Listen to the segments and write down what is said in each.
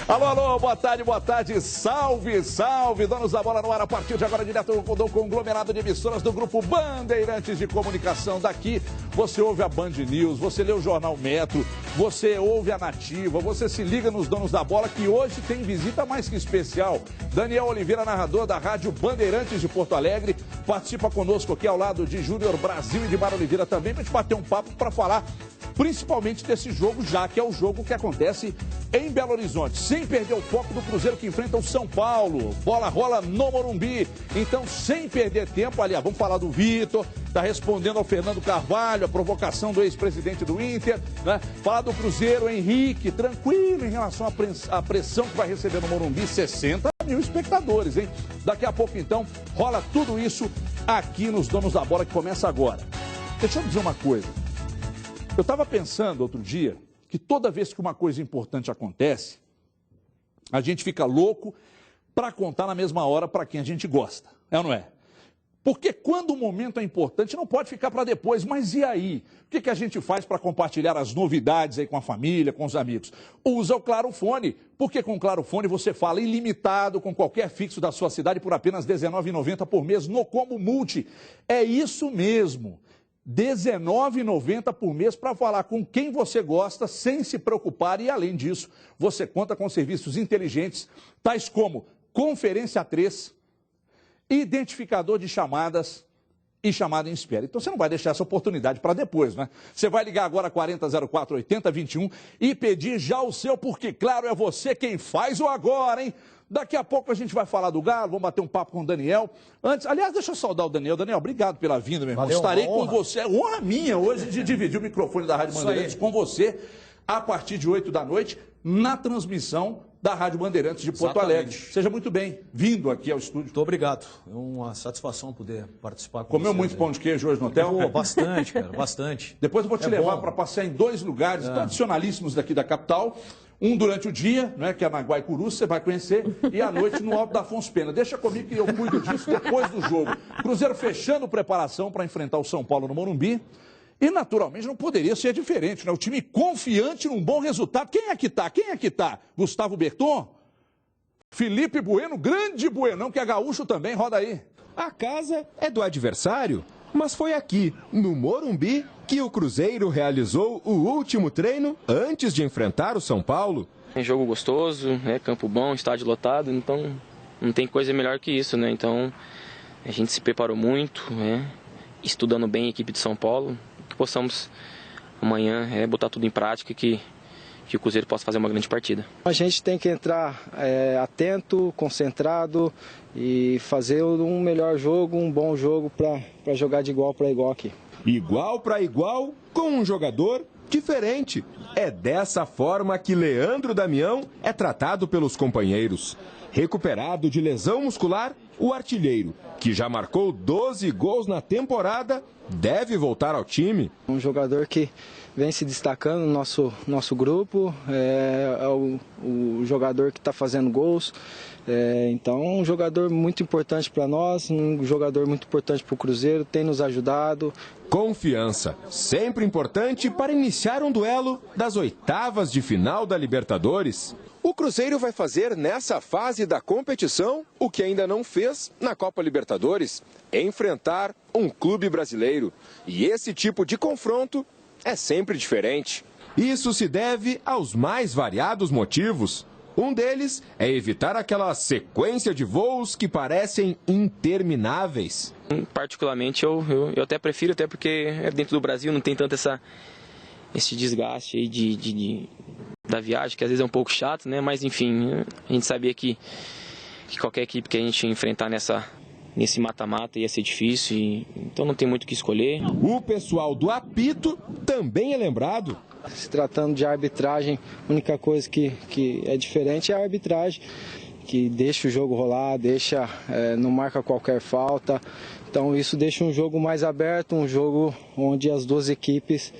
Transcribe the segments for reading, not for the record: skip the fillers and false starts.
Alô, alô, boa tarde, salve, salve, donos da bola no ar, a partir de agora, direto do conglomerado de emissoras do Grupo Bandeirantes de Comunicação. Daqui, você ouve a Band News, você lê o Jornal Metro, você ouve a Nativa, você se liga nos donos da bola, que hoje tem visita mais que especial. Daniel Oliveira, narrador da Rádio Bandeirantes de Porto Alegre, participa conosco aqui ao lado de Júnior Brasil e de Mara Oliveira também, para a gente bater um papo para falar principalmente desse jogo, já que é o jogo que acontece em Belo Horizonte, sem perder o foco do Cruzeiro que enfrenta o São Paulo. Bola rola no Morumbi. Então, sem perder tempo, aliás, vamos falar do Vitor, está respondendo ao Fernando Carvalho, a provocação do ex-presidente do Inter, né? Falar do Cruzeiro, Henrique, tranquilo em relação à pressão que vai receber no Morumbi, 60 mil espectadores, hein? Daqui a pouco, então, rola tudo isso aqui nos Donos da Bola, que começa agora. Deixa eu dizer uma coisa. Eu estava pensando outro dia que toda vez que uma coisa importante acontece, a gente fica louco para contar na mesma hora para quem a gente gosta, é ou não é? Porque quando o momento é importante, não pode ficar para depois. Mas e aí? O que a gente faz para compartilhar as novidades aí com a família, com os amigos? Usa o Claro Fone, porque com o Claro Fone você fala ilimitado com qualquer fixo da sua cidade por apenas R$19,90 por mês no Combo Multi. É isso mesmo. R$19,90 por mês para falar com quem você gosta sem se preocupar, e além disso, você conta com serviços inteligentes, tais como Conferência 3, identificador de chamadas e chamada em espera. Então você não vai deixar essa oportunidade para depois, né? Você vai ligar agora 4004-8021 e pedir já o seu, porque claro, é você quem faz o agora, hein? Daqui a pouco a gente vai falar do Galo, vamos bater um papo com o Daniel. Antes, aliás, deixa eu saudar o Daniel. Daniel, obrigado pela vinda, meu irmão. Valeu, estarei com você. É honra minha hoje de dividir o microfone da Rádio Bandeirantes com você a partir de 8 da noite na transmissão da Rádio Bandeirantes de Porto Alegre. Seja muito bem-vindo aqui ao estúdio. Muito obrigado. É uma satisfação poder participar com Comeu você, muito pão de queijo hoje no hotel? Pô, bastante, cara, bastante. Depois eu vou te levar para passear em dois lugares tradicionalíssimos daqui da capital. Um durante o dia, né, que é na Guaicuru, você vai conhecer, e à noite no Alto da Afonso Pena. Deixa comigo que eu cuido disso depois do jogo. Cruzeiro fechando preparação para enfrentar o São Paulo no Morumbi. E, naturalmente, não poderia ser diferente, né? O time confiante num bom resultado. Quem é que tá? Quem é que tá? Gustavo Berton? Felipe Bueno, grande Buenão, que é gaúcho também, roda aí. A casa é do adversário, mas foi aqui, no Morumbi, que o Cruzeiro realizou o último treino antes de enfrentar o São Paulo. É jogo gostoso, campo bom, estádio lotado, então não tem coisa melhor que isso, né? Então a gente se preparou muito, estudando bem a equipe de São Paulo, que possamos amanhã botar tudo em prática e que o Cruzeiro possa fazer uma grande partida. A gente tem que entrar atento, concentrado e fazer um melhor jogo, um bom jogo para jogar de igual para igual aqui. Igual para igual com um jogador diferente. É dessa forma que Leandro Damião é tratado pelos companheiros. Recuperado de lesão muscular, o artilheiro, que já marcou 12 gols na temporada, deve voltar ao time. Um jogador que vem se destacando no nosso grupo, é o jogador que está fazendo gols. Então, um jogador muito importante para nós, um jogador muito importante para o Cruzeiro, tem nos ajudado. Confiança, sempre importante para iniciar um duelo das oitavas de final da Libertadores. O Cruzeiro vai fazer nessa fase da competição o que ainda não fez na Copa Libertadores, enfrentar um clube brasileiro. E esse tipo de confronto é sempre diferente. Isso se deve aos mais variados motivos. Um deles é evitar aquela sequência de voos que parecem intermináveis. Particularmente, eu até prefiro, até porque dentro do Brasil não tem tanto esse desgaste aí da viagem, que às vezes é um pouco chato, né? Mas enfim, a gente sabia que qualquer equipe que a gente enfrentar nesse mata-mata ia ser difícil, então não tem muito o que escolher. O pessoal do apito também é lembrado. Se tratando de arbitragem, a única coisa que é diferente é a arbitragem, que deixa o jogo rolar, não marca qualquer falta. Então isso deixa um jogo mais aberto, um jogo onde as duas equipes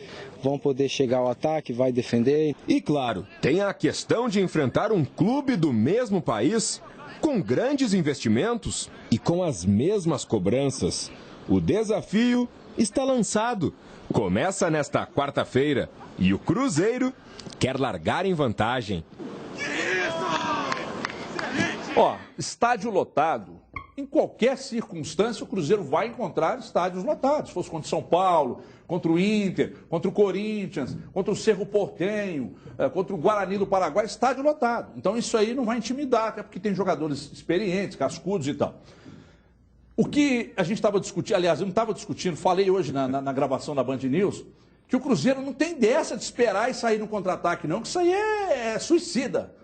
vão poder chegar ao ataque, vai defender. E claro, tem a questão de enfrentar um clube do mesmo país, com grandes investimentos e com as mesmas cobranças. O desafio está lançado. Começa nesta quarta-feira e o Cruzeiro quer largar em vantagem. Isso! Ó, estádio lotado, em qualquer circunstância o Cruzeiro vai encontrar estádios lotados. Se fosse contra o São Paulo, contra o Inter, contra o Corinthians, contra o Cerro Porteño, contra o Guarani do Paraguai, estádio lotado. Então isso aí não vai intimidar, até porque tem jogadores experientes, cascudos e tal. O que a gente estava discutindo, aliás, eu não estava discutindo, falei hoje na gravação da Band News, que o Cruzeiro não tem dessa de esperar e sair no contra-ataque não, que isso aí é suicida.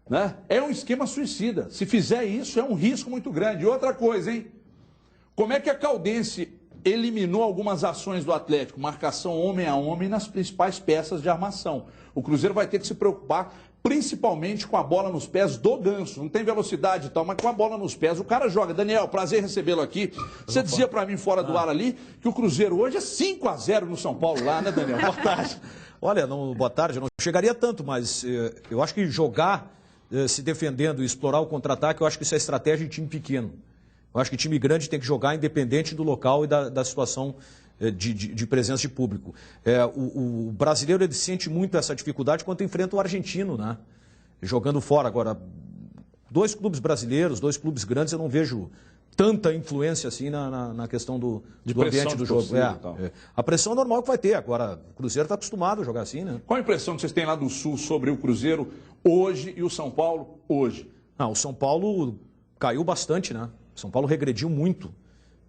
Né? É um esquema suicida. Se fizer isso, é um risco muito grande. E outra coisa, hein? Como é que a Caldense eliminou algumas ações do Atlético? Marcação homem a homem nas principais peças de armação. O Cruzeiro vai ter que se preocupar principalmente com a bola nos pés do Ganso. Não tem velocidade e tal, mas com a bola nos pés. O cara joga. Daniel, prazer recebê-lo aqui. Você dizia para mim fora do ar ali que o Cruzeiro hoje é 5-0 no São Paulo lá, né, Daniel? Boa tarde. Olha, boa tarde, eu não chegaria tanto, mas eu acho que jogar se defendendo e explorar o contra-ataque, eu acho que isso é estratégia de time pequeno. Eu acho que time grande tem que jogar independente do local e da situação de presença de público. O brasileiro ele sente muito essa dificuldade quando enfrenta o argentino, né? Jogando fora. Agora, dois clubes brasileiros, dois clubes grandes, eu não vejo tanta influência assim na questão do ambiente do jogo. A pressão normal que vai ter. Agora, o Cruzeiro está acostumado a jogar assim, né? Qual a impressão que vocês têm lá do Sul sobre o Cruzeiro hoje e o São Paulo hoje? O São Paulo caiu bastante, né? O São Paulo regrediu muito.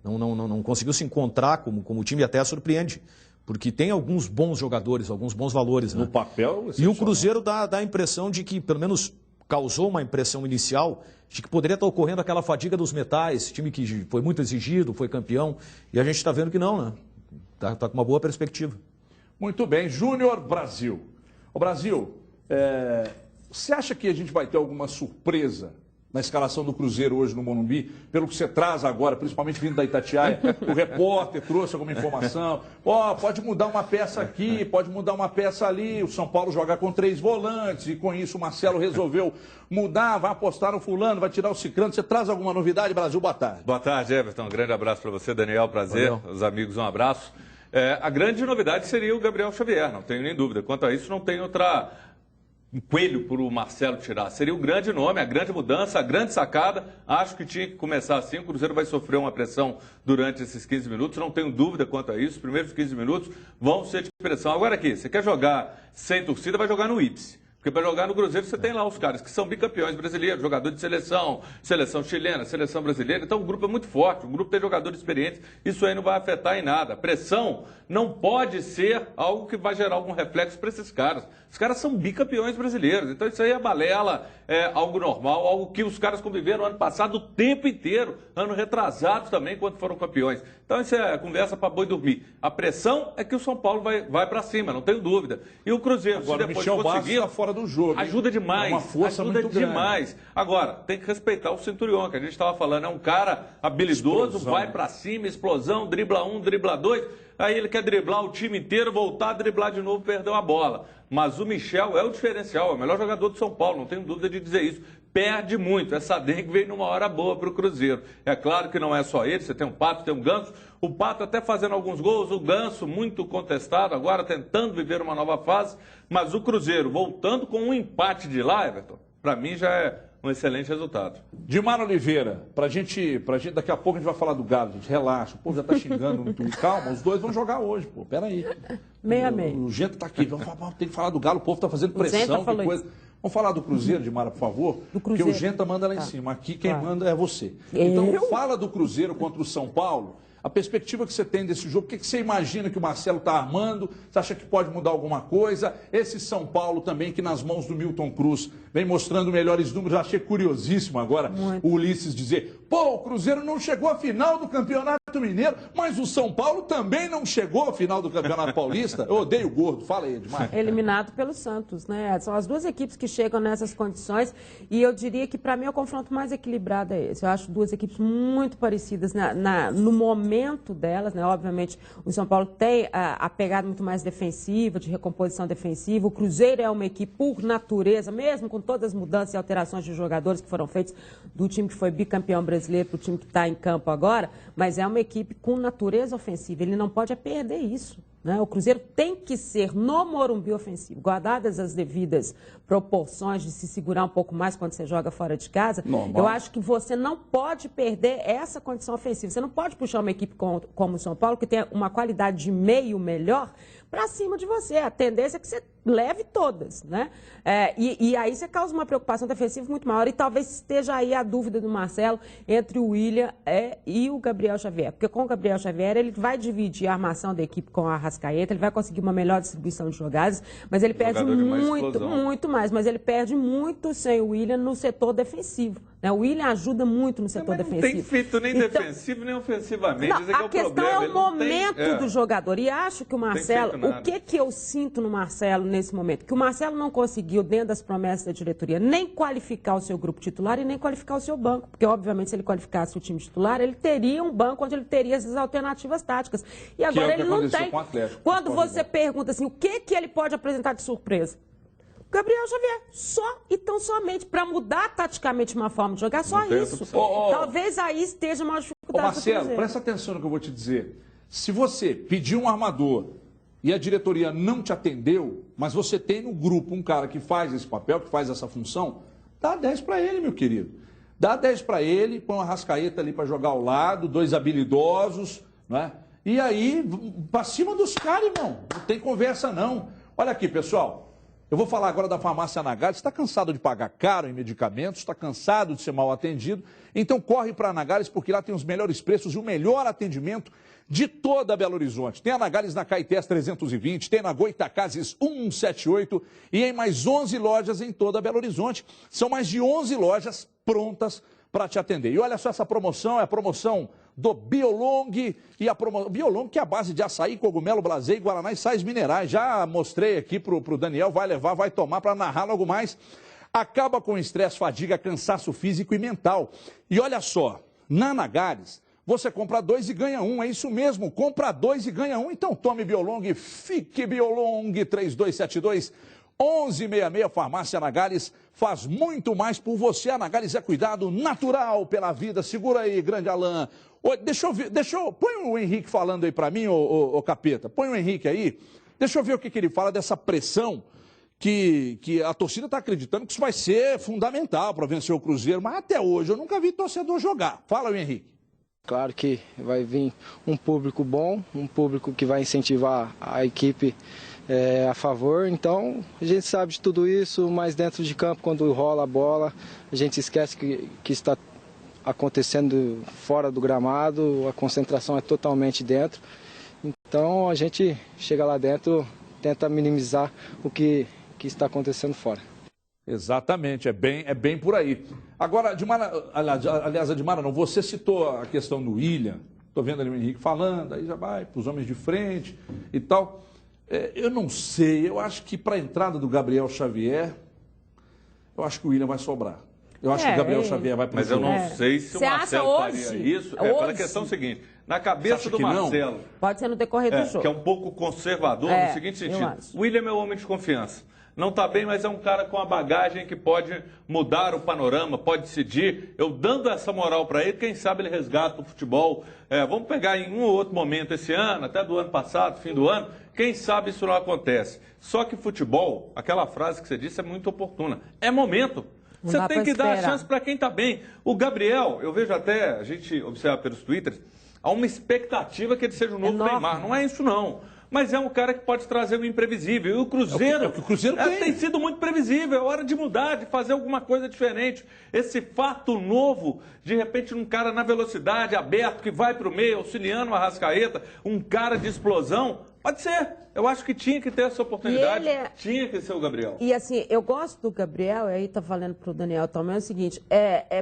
Não conseguiu se encontrar como o time, até surpreende. Porque tem alguns bons jogadores, alguns bons valores. Né? No papel, e o Cruzeiro dá a impressão de que, pelo menos causou uma impressão inicial, de que poderia estar ocorrendo aquela fadiga dos metais, time que foi muito exigido, foi campeão, e a gente está vendo que não, né? Tá com uma boa perspectiva. Muito bem. Júnior Brasil. O Brasil, você acha que a gente vai ter alguma surpresa na escalação do Cruzeiro hoje no Morumbi, pelo que você traz agora, principalmente vindo da Itatiaia? O repórter trouxe alguma informação. Pode mudar uma peça aqui, pode mudar uma peça ali. O São Paulo joga com 3 volantes e com isso o Marcelo resolveu mudar, vai apostar no fulano, vai tirar o ciclano. Você traz alguma novidade, Brasil? Boa tarde. Boa tarde, Everton. Um grande abraço para você, Daniel. Prazer. Valeu. Os amigos, um abraço. A grande novidade seria o Gabriel Xavier, não tenho nem dúvida. Quanto a isso, não tem um coelho para o Marcelo tirar. Seria o grande nome, a grande mudança, a grande sacada. Acho que tinha que começar assim. O Cruzeiro vai sofrer uma pressão durante esses 15 minutos. Não tenho dúvida quanto a isso. Os primeiros 15 minutos vão ser de pressão. Agora aqui, você quer jogar sem torcida, vai jogar no Ípice. Porque para jogar no Cruzeiro você tem lá os caras que são bicampeões brasileiros, jogador de seleção, seleção chilena, seleção brasileira. Então o grupo é muito forte, o grupo tem jogadores experientes. Isso aí não vai afetar em nada. Pressão não pode ser algo que vai gerar algum reflexo para esses caras. Os caras são bicampeões brasileiros. Então isso aí é balela, é algo normal, algo que os caras conviveram ano passado o tempo inteiro, ano retrasado também, quando foram campeões. Então isso é conversa para boi dormir. A pressão é que o São Paulo vai para cima, não tenho dúvida. E o Cruzeiro, agora, se depois Michel conseguir... Bastos tá fora do jogo. Ajuda demais. É uma força ajuda muito demais. grande. Agora, tem que respeitar o Centurion, que a gente estava falando. É um cara habilidoso, Explosão, vai né? para cima, explosão, dribla 1, dribla 2. Aí ele quer driblar o time inteiro, voltar a driblar de novo, perdeu a bola. Mas o Michel é o diferencial, é o melhor jogador do São Paulo, não tenho dúvida de dizer isso. Perde muito, essa dengue veio numa hora boa para o Cruzeiro. É claro que não é só ele, você tem um Pato, tem um Ganso. O Pato até fazendo alguns gols, o Ganso muito contestado, agora tentando viver uma nova fase. Mas o Cruzeiro voltando com um empate de lá, Everton, para mim já é um excelente resultado. Dimar Oliveira, pra gente, daqui a pouco a gente vai falar do Galo, gente, relaxa, o povo já tá xingando no Twitter. Calma, os dois vão jogar hoje, pô, peraí. Meio. O Gento tá aqui, tem que falar do Galo, o povo tá fazendo pressão, que coisa. Vamos falar do Cruzeiro, Dimara, por favor? Porque o Genta manda lá em cima, aqui quem manda é você. Então fala do Cruzeiro contra o São Paulo. A perspectiva que você tem desse jogo, o que você imagina que o Marcelo está armando? Você acha que pode mudar alguma coisa? Esse São Paulo também, que nas mãos do Milton Cruz vem mostrando melhores números. Eu achei curiosíssimo agora o Ulisses dizer: o Cruzeiro não chegou à final do Campeonato Mineiro, mas o São Paulo também não chegou à final do Campeonato Paulista. Eu odeio o gordo, fala aí, Edmar. Eliminado pelo Santos, né? São as duas equipes que chegam nessas condições e eu diria que para mim o confronto mais equilibrado é esse. Eu acho duas equipes muito parecidas no momento delas, né? Obviamente o São Paulo tem a pegada muito mais defensiva, de recomposição defensiva. O Cruzeiro é uma equipe por natureza, mesmo com todas as mudanças e alterações de jogadores que foram feitos do time que foi bicampeão brasileiro para o time que está em campo agora, mas é uma equipe com natureza ofensiva. Ele não pode perder isso. né? O Cruzeiro tem que ser no Morumbi ofensivo, guardadas as devidas proporções de se segurar um pouco mais quando você joga fora de casa. Normal. Eu acho que você não pode perder essa condição ofensiva. Você não pode puxar uma equipe como o São Paulo, que tem uma qualidade de meio melhor, para cima de você. A tendência é que você leve todas, né? E aí você causa uma preocupação defensiva muito maior. E talvez esteja aí a dúvida do Marcelo entre o William e o Gabriel Xavier. Porque com o Gabriel Xavier, ele vai dividir a armação da equipe com a Arrascaeta, ele vai conseguir uma melhor distribuição de jogadas, mas ele perde muito mais. Mas ele perde muito sem o William no setor defensivo, né? O William ajuda muito no setor defensivo. Não tem feito nem defensivo, nem ofensivamente. Não, a questão é o momento do jogador. E acho que o Marcelo, o que eu sinto no Marcelo nesse momento? Que o Marcelo não conseguiu, dentro das promessas da diretoria, nem qualificar o seu grupo titular e nem qualificar o seu banco. Porque, obviamente, se ele qualificasse o time titular, ele teria um banco onde ele teria essas alternativas táticas. E agora ele não tem. Quando você pergunta assim, o que ele pode apresentar de surpresa? Gabriel Xavier, só e tão somente para mudar taticamente uma forma de jogar, só isso. Talvez aí esteja uma dificuldade. Marcelo, presta atenção no que eu vou te dizer. Se você pedir um armador e a diretoria não te atendeu, mas você tem no grupo um cara que faz esse papel, que faz essa função, dá 10 para ele, meu querido. Dá 10 para ele, põe uma Arrascaeta ali para jogar ao lado, 2 habilidosos, né? E aí, para cima dos caras, irmão. Não tem conversa, não. Olha aqui, pessoal. Eu vou falar agora da farmácia Anagares. Está cansado de pagar caro em medicamentos, está cansado de ser mal atendido, então corre para Anagares, porque lá tem os melhores preços e o melhor atendimento de toda Belo Horizonte. Tem Anagares na Caetés 320, tem na Goitacazes 178 e em mais 11 lojas em toda Belo Horizonte. São mais de 11 lojas prontas para te atender. E olha só, essa promoção é a promoção do Biolong, e Biolong, que é a base de açaí, cogumelo, blaseio, guaraná e sais minerais. Já mostrei aqui pro Daniel, vai levar, vai tomar para narrar logo mais. Acaba com estresse, fadiga, cansaço físico e mental. E olha só, na Anagares, você compra 2 e ganha 1, é isso mesmo, compra 2 e ganha 1. Então tome Biolong, fique Biolong, 3272-1166, Farmácia Anagares, faz muito mais por você. Anagares é cuidado natural pela vida. Segura aí, grande Alain. Põe o Henrique falando aí para mim, ô Capeta, põe o Henrique aí, deixa eu ver o que ele fala dessa pressão que a torcida está acreditando que isso vai ser fundamental para vencer o Cruzeiro, mas até hoje eu nunca vi torcedor jogar. Fala aí, Henrique. Claro que vai vir um público bom, um público que vai incentivar a equipe a favor, então a gente sabe de tudo isso, mas dentro de campo, quando rola a bola, a gente esquece que está acontecendo fora do gramado, a concentração é totalmente dentro, então a gente chega lá dentro, tenta minimizar o que está acontecendo fora. Exatamente, é bem por aí. Agora, Admara, não, você citou a questão do William, estou vendo ali o Henrique falando, aí já vai para os homens de frente e tal. Eu não sei, eu acho que para a entrada do Gabriel Xavier, eu acho que o William vai sobrar. Eu acho que o Gabriel Xavier vai para o jogo. Mas eu não sei se o Marcelo faria isso. Pela questão seguinte, na cabeça do Marcelo... Pode ser no decorrer do jogo. Que é um pouco conservador no seguinte sentido. O William é meu homem de confiança. Não está bem, mas é um cara com a bagagem que pode mudar o panorama, pode decidir. Eu dando essa moral para ele, quem sabe ele resgata o futebol. Vamos pegar em um ou outro momento esse ano, até do ano passado, fim do ano, quem sabe isso não acontece. Só que futebol, aquela frase que você disse é muito oportuna. É momento. Você tem que dar a chance para quem está bem. O Gabriel, eu vejo até, a gente observa pelos twitters, há uma expectativa que ele seja o novo Neymar. Não é isso não. Mas é um cara que pode trazer o imprevisível. E o Cruzeiro, tem sido muito previsível. É hora de mudar, de fazer alguma coisa diferente. Esse fato novo, de repente, um cara na velocidade, aberto, que vai para o meio, auxiliando o Arrascaeta, um cara de explosão, pode ser. Eu acho que tinha que ter essa oportunidade. Tinha que ser o Gabriel. E assim, eu gosto do Gabriel, e aí tá falando pro Daniel também, é o seguinte,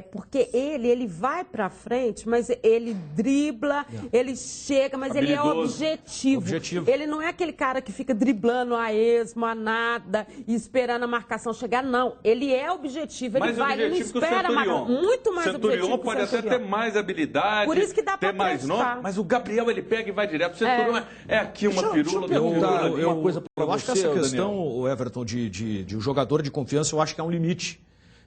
porque ele vai pra frente, mas ele dribla, ele chega, mas ele é objetivo. Ele não é aquele cara que fica driblando a esmo, a nada, e esperando a marcação chegar, não. Ele é objetivo, ele vai, ele não espera a marcação. Muito mais objetivo. Centurion pode até ter mais habilidade, por isso que dá ter mais nome, mas o Gabriel, ele pega e vai direto. O Centurion é aqui uma pirula, eu acho que essa questão, o Everton, de um jogador de confiança, eu acho que há um limite.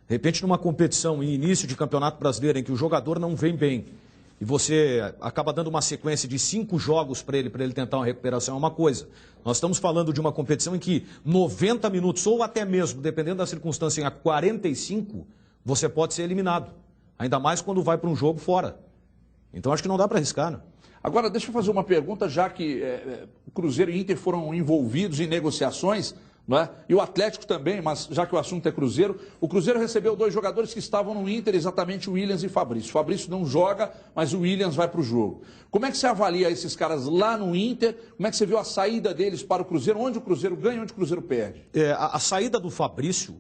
De repente, numa competição em início de campeonato brasileiro, em que o jogador não vem bem, e você acaba dando uma sequência de 5 jogos para ele tentar uma recuperação, é uma coisa. Nós estamos falando de uma competição em que 90 minutos, ou até mesmo, dependendo da circunstância, em 45, você pode ser eliminado. Ainda mais quando vai para um jogo fora. Então acho que não dá para arriscar, né? Agora, deixa eu fazer uma pergunta, já que o Cruzeiro e Inter foram envolvidos em negociações, não é? E o Atlético também, mas já que o assunto é Cruzeiro, o Cruzeiro recebeu 2 jogadores que estavam no Inter, exatamente o Williams e Fabrício. O Fabrício não joga, mas o Williams vai para o jogo. Como é que você avalia esses caras lá no Inter? Como é que você viu a saída deles para o Cruzeiro? Onde o Cruzeiro ganha e onde o Cruzeiro perde? A saída do Fabrício,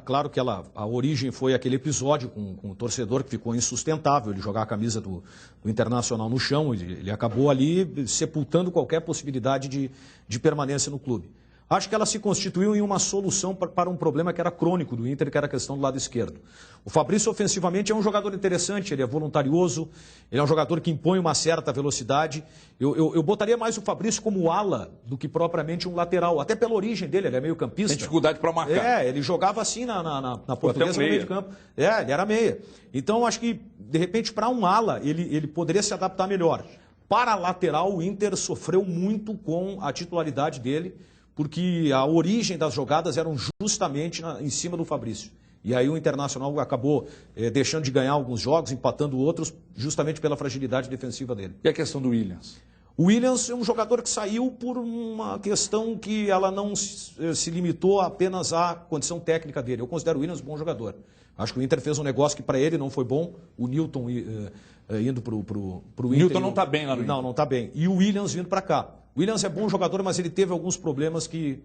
claro que a origem foi aquele episódio com o torcedor que ficou insustentável, ele jogar a camisa do Internacional no chão, ele acabou ali sepultando qualquer possibilidade de permanência no clube. Acho que ela se constituiu em uma solução para um problema que era crônico do Inter, que era a questão do lado esquerdo. O Fabrício, ofensivamente, é um jogador interessante, ele é voluntarioso, ele é um jogador que impõe uma certa velocidade. Eu botaria mais o Fabrício como ala do que propriamente um lateral, até pela origem dele, ele é meio campista. Tem dificuldade para marcar. Ele jogava assim na Portuguesa, no meio de campo. Ele era meia. Então, acho que, de repente, para um ala, ele poderia se adaptar melhor. Para a lateral, o Inter sofreu muito com a titularidade dele, porque a origem das jogadas eram justamente em cima do Fabrício. E aí o Internacional acabou deixando de ganhar alguns jogos, empatando outros, justamente pela fragilidade defensiva dele. E a questão do Williams? O Williams é um jogador que saiu por uma questão que ela não se limitou apenas à condição técnica dele. Eu considero o Williams um bom jogador. Acho que o Inter fez um negócio que para ele não foi bom. O Newton indo para o Inter. O Newton não está bem lá no Inter. Não está bem. E o Williams vindo para cá. O Williams é bom jogador, mas ele teve alguns problemas que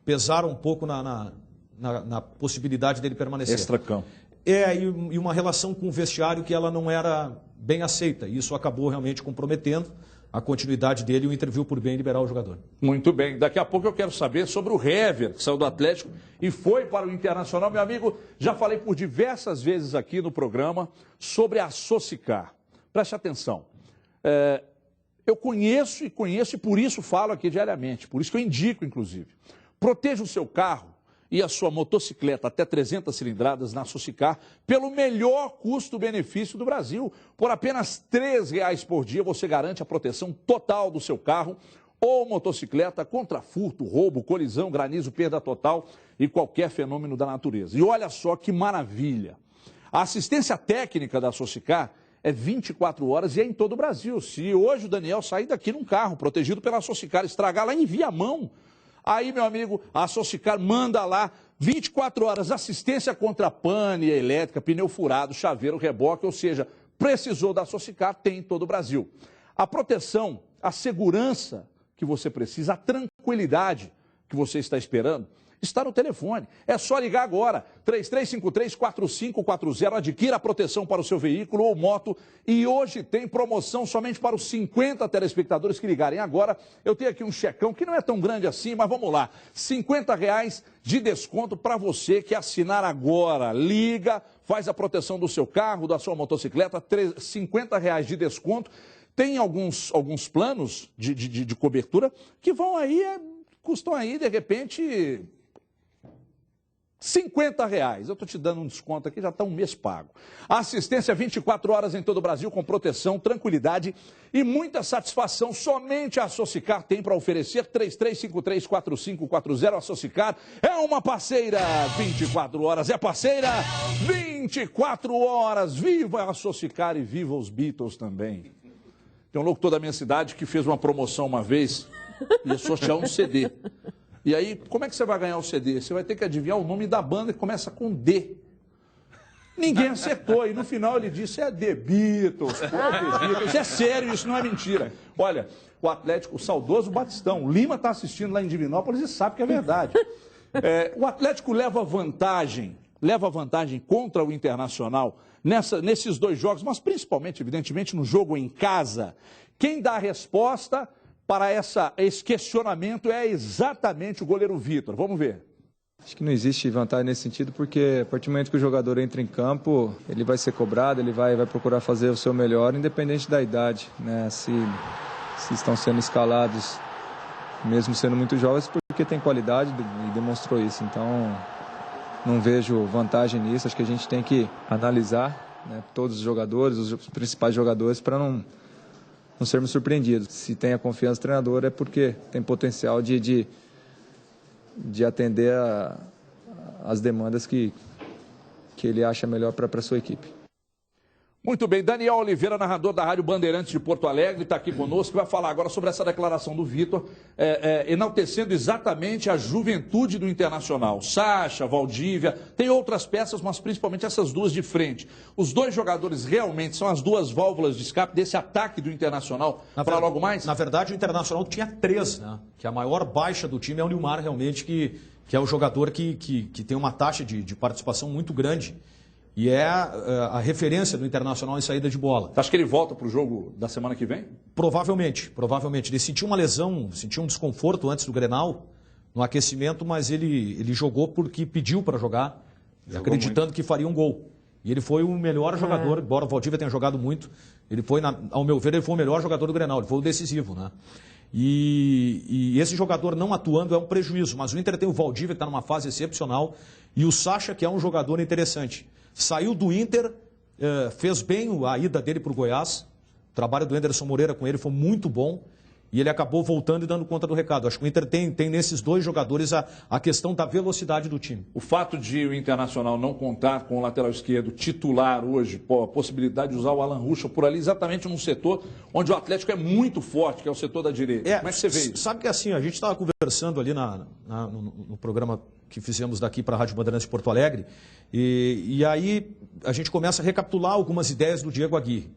pesaram um pouco na possibilidade dele permanecer. Extracampo. E uma relação com o vestiário que ela não era bem aceita. E isso acabou realmente comprometendo a continuidade dele e o Inter viu por bem liberar o jogador. Muito bem. Daqui a pouco eu quero saber sobre o Hever, que saiu do Atlético e foi para o Internacional. Meu amigo, já falei por diversas vezes aqui no programa sobre a Socicar. Preste atenção. Eu conheço e por isso falo aqui diariamente, por isso que eu indico, inclusive. Proteja o seu carro e a sua motocicleta até 300 cilindradas na Socicar pelo melhor custo-benefício do Brasil. Por apenas R$ 3,00 por dia você garante a proteção total do seu carro ou motocicleta contra furto, roubo, colisão, granizo, perda total e qualquer fenômeno da natureza. E olha só que maravilha. A assistência técnica da Socicar é 24 horas e é em todo o Brasil. Se hoje o Daniel sair daqui num carro protegido pela Socicar, estragar lá em Viamão, aí, meu amigo, a Socicar manda lá 24 horas, assistência contra pane elétrica, pneu furado, chaveiro, reboque, ou seja, precisou da Socicar, tem em todo o Brasil. A proteção, a segurança que você precisa, a tranquilidade que você está esperando, está no telefone. É só ligar agora, 3353-4540, adquira a proteção para o seu veículo ou moto. E hoje tem promoção somente para os 50 telespectadores que ligarem agora. Eu tenho aqui um checão que não é tão grande assim, mas vamos lá. R$50 de desconto para você que assinar agora. Liga, faz a proteção do seu carro, da sua motocicleta, R$50 de desconto. Tem alguns planos de cobertura que vão aí, custam aí, de repente, R$50. Eu estou te dando um desconto aqui, já está um mês pago. Assistência 24 horas em todo o Brasil, com proteção, tranquilidade e muita satisfação. Somente a Socicar tem para oferecer. 3353-4540. A Socicar é uma parceira 24 horas. É parceira 24 horas. Viva a Socicar e viva os Beatles também. Tem um locutor da minha cidade que fez uma promoção uma vez e ia sortear um CD. E aí, como é que você vai ganhar o CD? Você vai ter que adivinhar o nome da banda que começa com D. Ninguém acertou. E no final ele disse, é The Beatles. Pô, The Beatles. É sério, isso não é mentira. Olha, o Atlético, o saudoso Batistão, o Lima está assistindo lá em Divinópolis e sabe que é verdade. O Atlético leva vantagem contra o Internacional nesses 2 jogos, mas principalmente, evidentemente, no jogo em casa. Quem dá a resposta para esse questionamento é exatamente o goleiro Vitor. Vamos ver. Acho que não existe vantagem nesse sentido, porque a partir do momento que o jogador entra em campo, ele vai ser cobrado, ele vai procurar fazer o seu melhor, independente da idade, né? Se estão sendo escalados, mesmo sendo muito jovens, porque tem qualidade e demonstrou isso. Então, não vejo vantagem nisso. Acho que a gente tem que analisar né, todos os jogadores, os principais jogadores, para não sermos surpreendidos. Se tem a confiança do treinador é porque tem potencial de atender as demandas que ele acha melhor para a sua equipe. Muito bem, Daniel Oliveira, narrador da Rádio Bandeirantes de Porto Alegre, está aqui conosco, vai falar agora sobre essa declaração do Vitor, enaltecendo exatamente a juventude do Internacional. Sacha, Valdívia, tem outras peças, mas principalmente essas duas de frente. Os dois jogadores realmente são as duas válvulas de escape desse ataque do Internacional para logo mais? Na verdade, o Internacional tinha 3, né? Que a maior baixa do time é o Nilmar, realmente, que é o jogador que tem uma taxa de participação muito grande. E é a referência do Internacional em saída de bola. Você acha que ele volta para o jogo da semana que vem? Provavelmente. Ele sentiu uma lesão, sentiu um desconforto antes do Grenal, no aquecimento, mas ele jogou porque pediu para jogar, acreditando que faria um gol. E ele foi o melhor jogador, embora o Valdívia tenha jogado muito, ele foi, ao meu ver, ele foi o melhor jogador do Grenal, ele foi o decisivo, né? E esse jogador não atuando é um prejuízo, mas o Inter tem o Valdívia, que está numa fase excepcional, e o Sacha, que é um jogador interessante. Saiu do Inter, fez bem a ida dele para o Goiás. O trabalho do Anderson Moreira com ele foi muito bom. E ele acabou voltando e dando conta do recado. Acho que o Inter tem nesses dois jogadores a questão da velocidade do time. O fato de o Internacional não contar com o lateral esquerdo titular hoje, a possibilidade de usar o Alan Ruschel por ali, exatamente num setor onde o Atlético é muito forte, que é o setor da direita. Como é que você vê isso? Sabe que assim, a gente estava conversando ali no programa que fizemos daqui para a Rádio Bandeirantes de Porto Alegre, e aí a gente começa a recapitular algumas ideias do Diego Aguirre.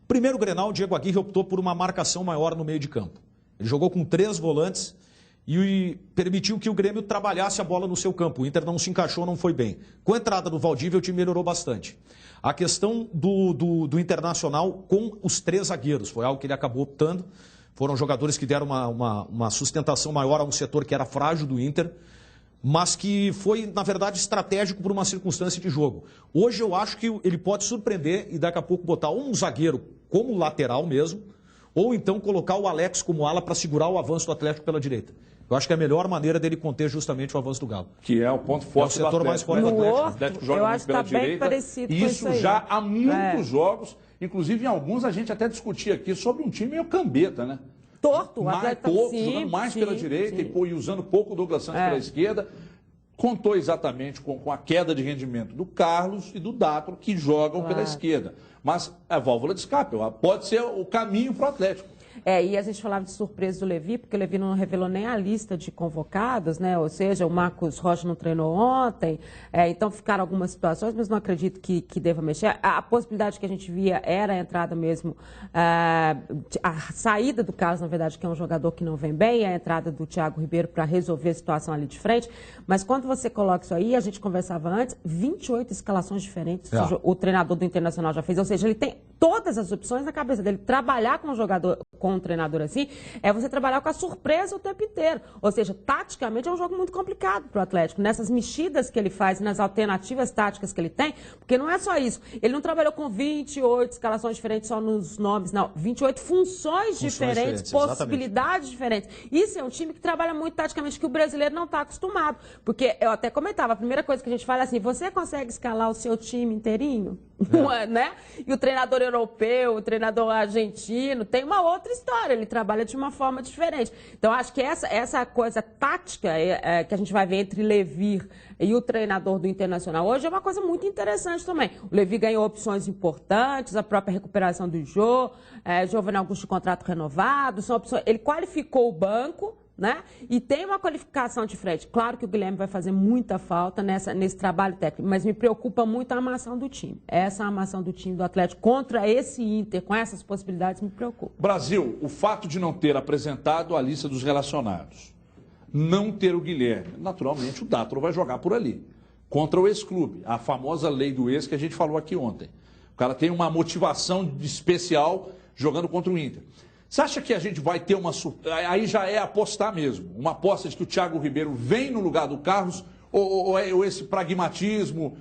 Primeiro Grenal, o Diego Aguirre optou por uma marcação maior no meio de campo. Ele jogou com 3 volantes e permitiu que o Grêmio trabalhasse a bola no seu campo. O Inter não se encaixou, não foi bem. Com a entrada do Valdívia, o time melhorou bastante. A questão do Internacional com os 3 zagueiros, foi algo que ele acabou optando. Foram jogadores que deram uma sustentação maior a um setor que era frágil do Inter, mas que foi, na verdade, estratégico por uma circunstância de jogo. Hoje eu acho que ele pode surpreender e daqui a pouco botar um zagueiro como lateral mesmo, ou então colocar o Alex como ala para segurar o avanço do Atlético pela direita. Eu acho que é a melhor maneira dele conter justamente o avanço do Galo. Que é o ponto forte do Atlético. Mais forte do Atlético. O Atlético joga muito pela direita. E isso já há muitos jogos, inclusive em alguns a gente até discutia aqui sobre um time meio cambeta, né? Torto, o Atlético jogando mais pela direita e usando pouco o Douglas Santos pela esquerda. Contou exatamente com a queda de rendimento do Carlos e do Dátolo, que jogam pela esquerda. Mas é válvula de escape, pode ser o caminho para o Atlético. E a gente falava de surpresa do Levi, porque o Levi não revelou nem a lista de convocados, né? Ou seja, o Marcos Rocha não treinou ontem, então ficaram algumas situações, mas não acredito que deva mexer. A possibilidade que a gente via era a entrada mesmo, a saída do Carlos, na verdade, que é um jogador que não vem bem, a entrada do Thiago Ribeiro para resolver a situação ali de frente. Mas quando você coloca isso aí, a gente conversava antes, 28 escalações diferentes o treinador do Internacional já fez, ou seja, ele tem todas as opções na cabeça dele. Trabalhar com um jogador, com um treinador assim, é você trabalhar com a surpresa o tempo inteiro. Ou seja, taticamente é um jogo muito complicado para o Atlético. Nessas mexidas que ele faz, nas alternativas táticas que ele tem, porque não é só isso. Ele não trabalhou com 28 escalações diferentes só nos nomes, não. 28 funções diferentes, possibilidades diferentes. Isso é um time que trabalha muito taticamente, que o brasileiro não está acostumado. Porque eu até comentava, a primeira coisa que a gente fala é assim, você consegue escalar o seu time inteirinho? Né? E o treinador europeu, o treinador argentino, tem uma outra história, ele trabalha de uma forma diferente. Então, acho que essa coisa tática que a gente vai ver entre Levir e o treinador do Internacional hoje é uma coisa muito interessante também. O Levir ganhou opções importantes, a própria recuperação do Jô, Giovanni Augusto de contrato renovado, são opções, ele qualificou o banco, né? E tem uma qualificação de frente. Claro que o Guilherme vai fazer muita falta nesse trabalho técnico, mas me preocupa muito a armação do time. Essa armação do time do Atlético contra esse Inter, com essas possibilidades, me preocupa. Brasil, o fato de não ter apresentado a lista dos relacionados, não ter o Guilherme, naturalmente o Dátolo vai jogar por ali, contra o ex-clube, a famosa lei do ex que a gente falou aqui ontem. O cara tem uma motivação especial jogando contra o Inter. Você acha que a gente vai ter uma... Aí já é apostar mesmo. Uma aposta de que o Thiago Ribeiro vem no lugar do Carlos ou esse pragmatismo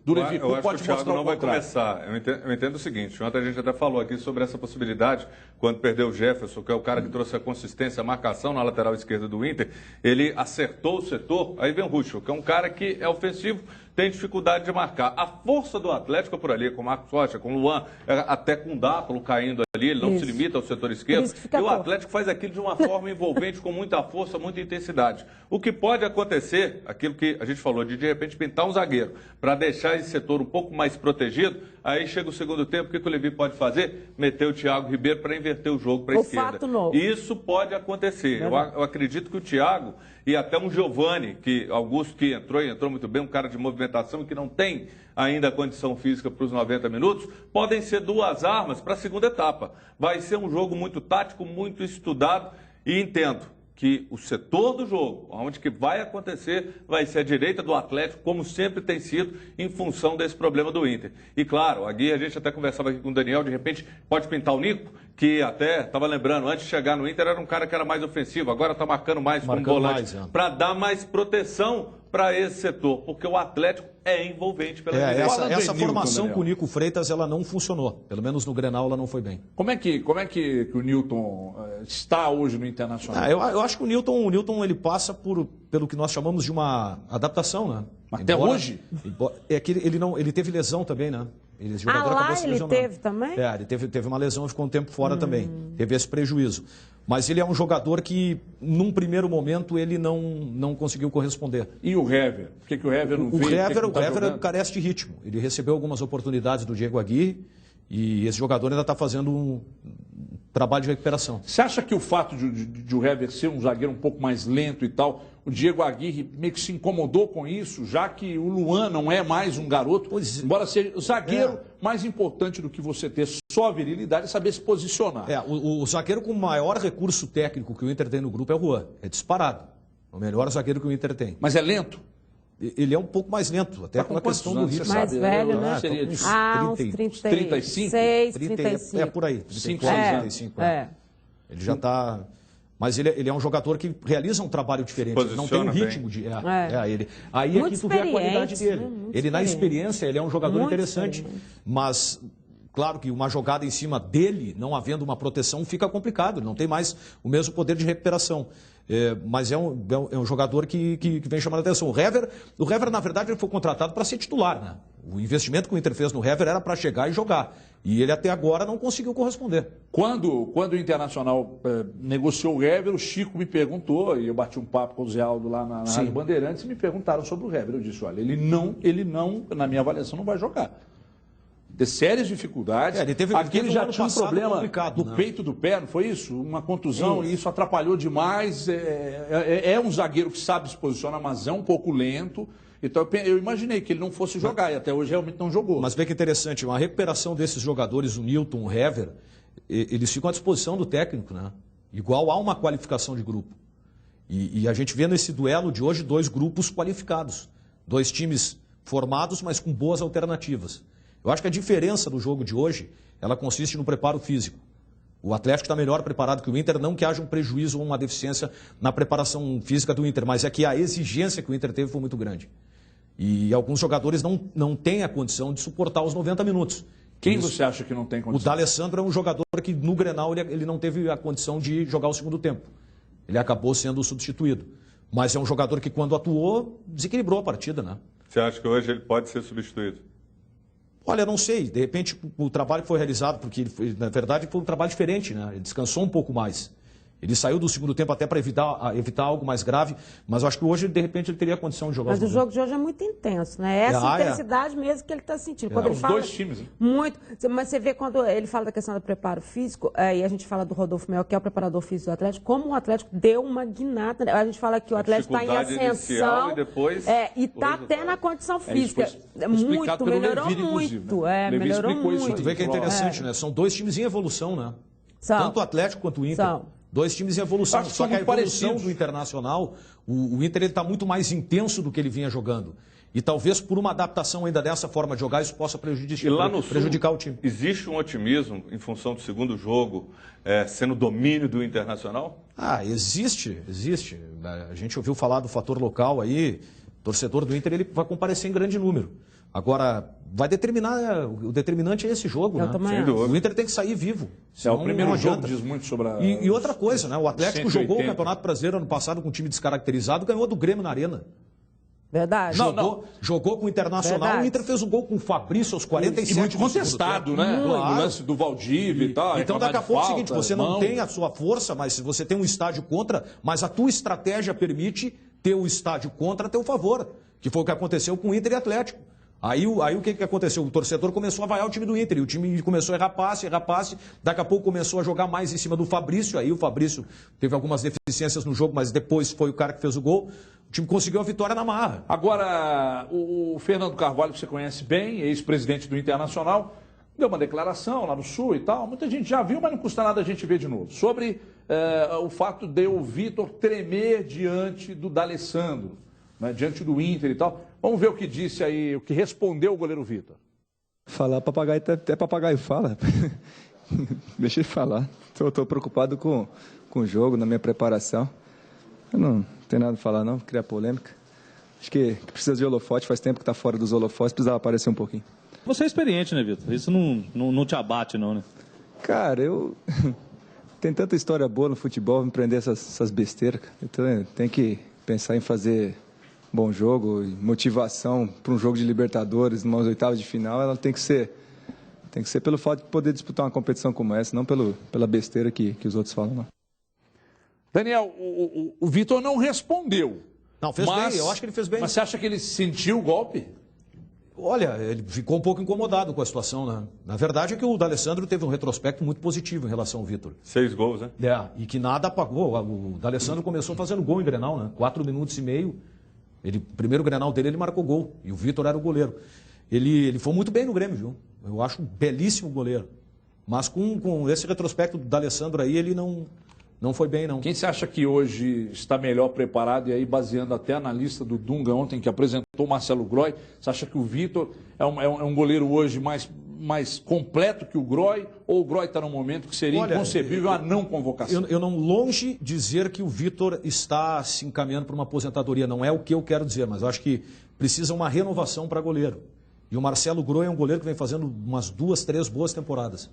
do Levi pode mostrar o Thiago não vai começar. Eu entendo o seguinte, ontem a gente até falou aqui sobre essa possibilidade, quando perdeu o Jefferson, que é o cara que trouxe a consistência, a marcação na lateral esquerda do Inter, ele acertou o setor, aí vem o Ruschel, que é um cara que é ofensivo, tem dificuldade de marcar. A força do Atlético é por ali, com o Marcos Rocha, com o Luan, até com o Dátulo caindo ali, ele não se limita ao setor esquerdo. E o Atlético faz aquilo de uma forma envolvente, com muita força, muita intensidade. O que pode acontecer, aquilo que a gente falou, de repente pintar um zagueiro, para deixar esse setor um pouco mais protegido, aí chega o segundo tempo, o que o Levi pode fazer? Meter o Thiago Ribeiro para inverter o jogo para a esquerda. Fato novo. Isso pode acontecer. Eu acredito que o Thiago e até um Giovani, que Augusto que entrou muito bem, um cara de movimentação que não tem ainda a condição física para os 90 minutos, podem ser duas armas para a segunda etapa. Vai ser um jogo muito tático, muito estudado e entendo que o setor do jogo, onde que vai acontecer, vai ser a direita do Atlético, como sempre tem sido, em função desse problema do Inter. E claro, a gente até conversava aqui com o Daniel, de repente pode pintar o Nico, que até estava lembrando, antes de chegar no Inter era um cara que era mais ofensivo, agora está marcando mais como volante, para dar mais proteção para esse setor, porque o Atlético é envolvente pela direita. Essa formação com o Nico Freitas, ela não funcionou, pelo menos no Grenal ela não foi bem. Como é que o Nilton está hoje no Internacional? Eu acho que o Nilton ele passa pelo que nós chamamos de uma adaptação, né? Até hoje? É que ele teve lesão também, né? Ele teve também? Ele teve uma lesão e ficou um tempo fora também. Teve esse prejuízo. Mas ele é um jogador que, num primeiro momento, ele não conseguiu corresponder. E o Hever? Por que o Hever não veio? O Hever carece de ritmo. Ele recebeu algumas oportunidades do Diego Aguirre e esse jogador ainda está fazendo um trabalho de recuperação. Você acha que o fato de o Hever ser um zagueiro um pouco mais lento e tal, o Diego Aguirre meio que se incomodou com isso, já que o Luan não é mais um garoto, embora seja o zagueiro mais importante do que você ter só a virilidade e saber se posicionar. O zagueiro com o maior recurso técnico que o Inter tem no grupo é o Juan. É disparado. O melhor zagueiro que o Inter tem. Mas é lento? Ele é um pouco mais lento, até pela questão do ritmo. Mais velho, né? Uns 35? 35. É por aí. 35. Ele já está... Mas ele é um jogador que realiza um trabalho diferente. Ele não tem um ritmo de... ele. Aí é que tu vê a qualidade dele. Ele, na experiência, ele é um jogador interessante. Mas... Claro que uma jogada em cima dele, não havendo uma proteção, fica complicado. Ele não tem mais o mesmo poder de recuperação. Mas é um jogador que vem chamando a atenção. O Hever, na verdade, ele foi contratado para ser titular, né? O investimento que o Inter fez no Hever era para chegar e jogar. E ele até agora não conseguiu corresponder. Quando o Internacional negociou o Hever, o Chico me perguntou, e eu bati um papo com o Zé Aldo lá na Rádio Bandeirantes, e me perguntaram sobre o Hever. Eu disse, olha, ele não, na minha avaliação, não vai jogar. De sérias dificuldades. Ele já tinha um problema no peito do pé, não foi isso? Uma contusão, e isso atrapalhou demais. É um zagueiro que sabe se posicionar, mas é um pouco lento. Então eu imaginei que ele não fosse jogar, e até hoje realmente não jogou. Mas vê que interessante, uma recuperação desses jogadores, o Nilton, o Hever, eles ficam à disposição do técnico, né? Igual há uma qualificação de grupo. E a gente vê nesse duelo de hoje 2 grupos qualificados. 2 times formados, mas com boas alternativas. Eu acho que a diferença do jogo de hoje, ela consiste no preparo físico. O Atlético está melhor preparado que o Inter, não que haja um prejuízo ou uma deficiência na preparação física do Inter, mas é que a exigência que o Inter teve foi muito grande. E alguns jogadores não têm a condição de suportar os 90 minutos. Quem você acha que não tem condição? O D'Alessandro é um jogador que no Grenal ele não teve a condição de jogar o segundo tempo. Ele acabou sendo substituído. Mas é um jogador que quando atuou, desequilibrou a partida, né? Você acha que hoje ele pode ser substituído? Olha, não sei, de repente o trabalho que foi realizado, porque na verdade foi um trabalho diferente, né? Ele descansou um pouco mais. Ele saiu do segundo tempo até para evitar algo mais grave, mas eu acho que hoje, de repente, ele teria a condição de jogar. Mas o jogo de hoje é muito intenso, né? Essa intensidade mesmo que ele está sentindo. Quando ele os fala, 2 times. Hein? Muito. Mas você vê quando ele fala da questão do preparo físico, e a gente fala do Rodolfo Mel, que é o preparador físico do Atlético, como o Atlético deu uma guinada. A gente fala que o Atlético está em ascensão. E depois está até na condição física. Muito, melhorou muito. Melhorou muito. Tu vê que é interessante, né? São 2 times em evolução, né? Tanto o Atlético quanto o Inter. 2 times em evolução. Só que a evolução do Internacional, o Inter está muito mais intenso do que ele vinha jogando. E talvez por uma adaptação ainda dessa forma de jogar, isso possa prejudicar o time. Existe um otimismo em função do segundo jogo sendo domínio do Internacional? Existe. A gente ouviu falar do fator local aí. O torcedor do Inter ele vai comparecer em grande número. Agora, vai determinar, o determinante é esse jogo, né? O Inter tem que sair vivo. O primeiro jogo diz muito sobre a... E outra coisa, né? O Atlético 180. Jogou o Campeonato Brasileiro ano passado com um time descaracterizado, ganhou do Grêmio na Arena. Verdade. Jogou com o Internacional, Verdade. o Inter fez um gol com o Fabrício aos 47. E muito contestado, né? Claro. O lance do Valdívia e tal. Então daqui a pouco é o seguinte, você não tem a sua força, mas se você tem um estádio contra, mas a tua estratégia permite ter o estádio contra a teu favor, que foi o que aconteceu com o Inter e Atlético. Aí o que aconteceu? O torcedor começou a vaiar o time do Inter, e o time começou a errar passe, daqui a pouco começou a jogar mais em cima do Fabrício, aí o Fabrício teve algumas deficiências no jogo, mas depois foi o cara que fez o gol, o time conseguiu a vitória na marra. Agora, o Fernando Carvalho, que você conhece bem, ex-presidente do Internacional, deu uma declaração lá no Sul e tal, muita gente já viu, mas não custa nada a gente ver de novo, sobre o fato de o Vitor tremer diante do D'Alessandro, né, diante do Inter e tal. Vamos ver o que disse aí, o que respondeu o goleiro Vitor. Falar papagaio, até papagaio fala. Deixa ele falar. Estou preocupado com o jogo, na minha preparação. Eu não tenho nada a falar, não, criar polêmica. Acho que precisa de holofote, faz tempo que está fora dos holofotes, precisava aparecer um pouquinho. Você é experiente, né, Vitor? Isso não te abate, não, né? Cara, tem tanta história boa no futebol, me prender essas besteiras. Então, tem que pensar em fazer bom jogo e motivação para um jogo de Libertadores, numas oitavas de final, ela tem que ser pelo fato de poder disputar uma competição como essa, não pela besteira que os outros falam, não. Daniel, o Vitor não respondeu. Não, fez bem, eu acho que ele fez bem. Mas você acha que ele sentiu o golpe? Olha, ele ficou um pouco incomodado com a situação, né? Na verdade é que o D'Alessandro teve um retrospecto muito positivo em relação ao Vitor. 6 gols, né? E que nada apagou. O D'Alessandro começou fazendo gol em Grenal, né? 4 minutos e meio. O primeiro Grenal dele, ele marcou gol. E o Vitor era o goleiro. Ele foi muito bem no Grêmio, viu? Eu acho um belíssimo goleiro. Mas com esse retrospecto do D'Alessandro aí, ele não foi bem, não. Quem você acha que hoje está melhor preparado? E aí, baseando até na lista do Dunga ontem, que apresentou o Marcelo Groy, você acha que o Vitor é um goleiro hoje mais completo que o Groy? Ou o Groy está num momento que seria inconcebível a não convocação? Eu não longe dizer que o Vitor está se encaminhando para uma aposentadoria. Não é o que eu quero dizer, mas eu acho que precisa uma renovação para goleiro. E o Marcelo Groy é um goleiro que vem fazendo umas 2, 3 boas temporadas.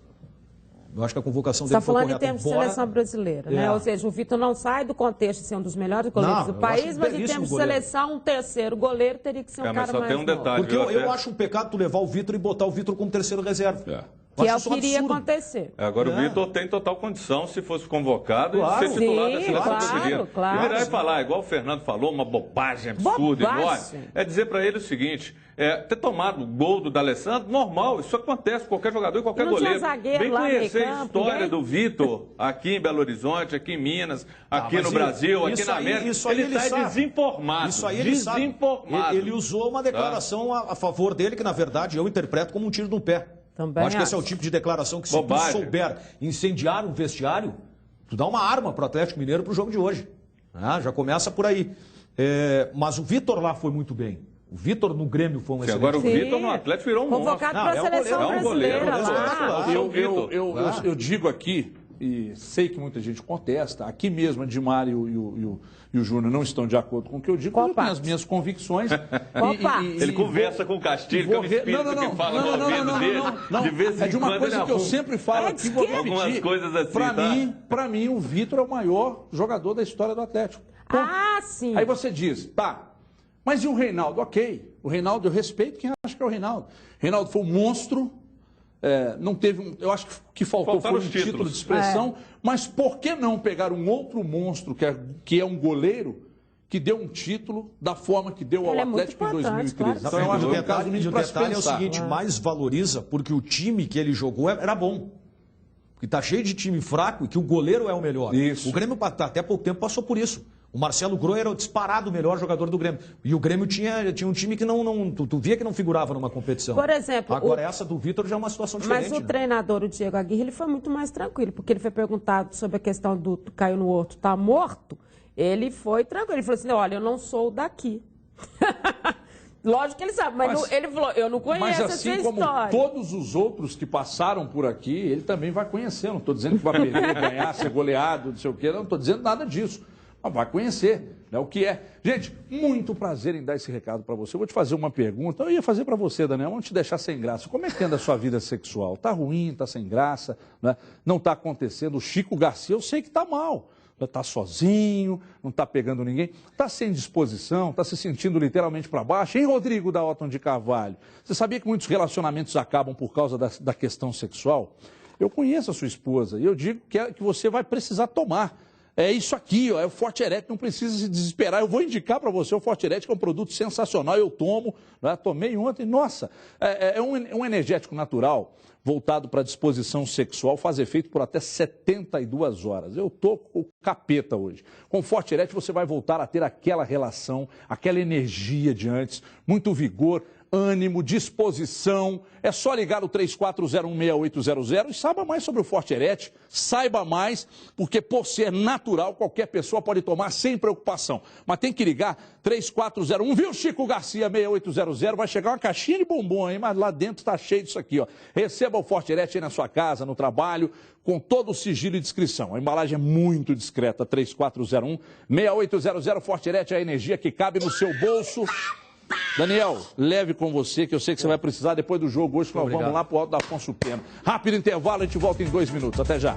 Eu acho que a convocação dele foi correta. Você está falando em termos de seleção brasileira, né? Ou seja, o Vitor não sai do contexto de ser um dos melhores goleiros do país, mas em termos de seleção, um terceiro goleiro teria que ser um cara mais tem um detalhe, porque eu acho um pecado tu levar o Vitor e botar o Vitor como terceiro reserva. Que é o que iria acontecer. Agora o Vitor tem total condição, se fosse convocado, de ser titular da seleção brasileira. Claro. E virar e falar, igual o Fernando falou, uma bobagem absurda, enorme. É dizer para ele o seguinte, ter tomado o gol do D'Alessandro, normal, isso acontece com qualquer jogador e qualquer goleiro. Vem conhecer a história do Vitor aqui em Belo Horizonte, aqui em Minas, aqui no Brasil, aqui na América. Ele está desinformado. Isso aí ele sabe. Ele usou uma declaração a favor dele, que na verdade eu interpreto como um tiro no pé. Também acho que esse é o tipo de declaração que, se tu souber incendiar um vestiário, tu dá uma arma para o Atlético Mineiro para o jogo de hoje. Já começa por aí. Mas o Vitor lá foi muito bem. O Vitor no Grêmio foi um excelente. Agora o Vitor no Atlético virou um monstro. Convocado para a seleção brasileira lá. Eu digo aqui, e sei que muita gente contesta, aqui mesmo a Dimário e o Júnior não estão de acordo com o que eu digo, mas eu tenho as minhas convicções. Ele conversa com o Castilho, que é um espírito que fala no ouvido dele, de vez em quando. É de uma coisa que eu sempre falo aqui, vou repetir. Algumas coisas assim, Para mim, o Vitor é o maior jogador da história do Atlético. Sim. Aí você diz, mas e o Reinaldo? Ok, o Reinaldo, eu respeito quem acha que é o Reinaldo. O Reinaldo foi um monstro. Não teve, eu acho que faltou foi um título de expressão, mas por que não pegar um outro monstro que é um goleiro que deu um título da forma que deu ao Atlético em 2013? Claro. Então, eu acho que o detalhe é o seguinte, mais valoriza porque o time que ele jogou era bom. Porque está cheio de time fraco e que o goleiro é o melhor. Isso. O Grêmio até pouco tempo passou por isso. O Marcelo Groy era o disparado melhor jogador do Grêmio. E o Grêmio tinha um time que tu via que não figurava numa competição. Por exemplo... Agora essa do Vitor já é uma situação diferente. Mas o treinador, o Diego Aguirre, ele foi muito mais tranquilo, porque ele foi perguntado sobre a questão do caiu no horto, tá morto. Ele foi tranquilo. Ele falou assim, olha, eu não sou daqui. Lógico que ele sabe, mas ele falou, eu não conheço essa história. Mas assim como todos os outros que passaram por aqui, ele também vai conhecer. Não estou dizendo que vai perder, ganhar, ser goleado, não sei o quê. Não estou dizendo nada disso. Mas vai conhecer, né, o que é. Gente, muito prazer em dar esse recado para você. Eu vou te fazer uma pergunta. Eu ia fazer para você, Daniel, vamos te deixar sem graça. Como é que anda a sua vida sexual? Tá ruim, tá sem graça, né? Não está acontecendo. O Chico Garcia, eu sei que está mal. está sozinho, não está pegando ninguém, está sem disposição, está se sentindo literalmente para baixo. Hein, Rodrigo da Otton de Carvalho? Você sabia que muitos relacionamentos acabam por causa da questão sexual? Eu conheço a sua esposa e eu digo que você vai precisar tomar. É isso aqui, ó, é o Forte Erético, não precisa se desesperar. Eu vou indicar para você o Forte Erético, é um produto sensacional, eu tomo, né? Tomei ontem, nossa, é um energético natural voltado para a disposição sexual, faz efeito por até 72 horas. Eu tô com o capeta hoje. Com o Forte Erético você vai voltar a ter aquela relação, aquela energia de antes, muito vigor, ânimo, disposição. É só ligar o 34016800 e saiba mais sobre o Forte Erético. Saiba mais, porque por ser natural, qualquer pessoa pode tomar sem preocupação. Mas tem que ligar 3401, viu, Chico Garcia, 6800. Vai chegar uma caixinha de bombom, hein? Mas lá dentro está cheio disso aqui, ó. Receba o Forte Erético aí na sua casa, no trabalho, com todo o sigilo e descrição. A embalagem é muito discreta, 3401-6800. Forte Erético é a energia que cabe no seu bolso. Daniel, leve com você, que eu sei que você vai precisar depois do jogo hoje, que nós vamos lá pro Alto da Afonso Pena. Rápido intervalo, a gente volta em 2 minutos. Até já.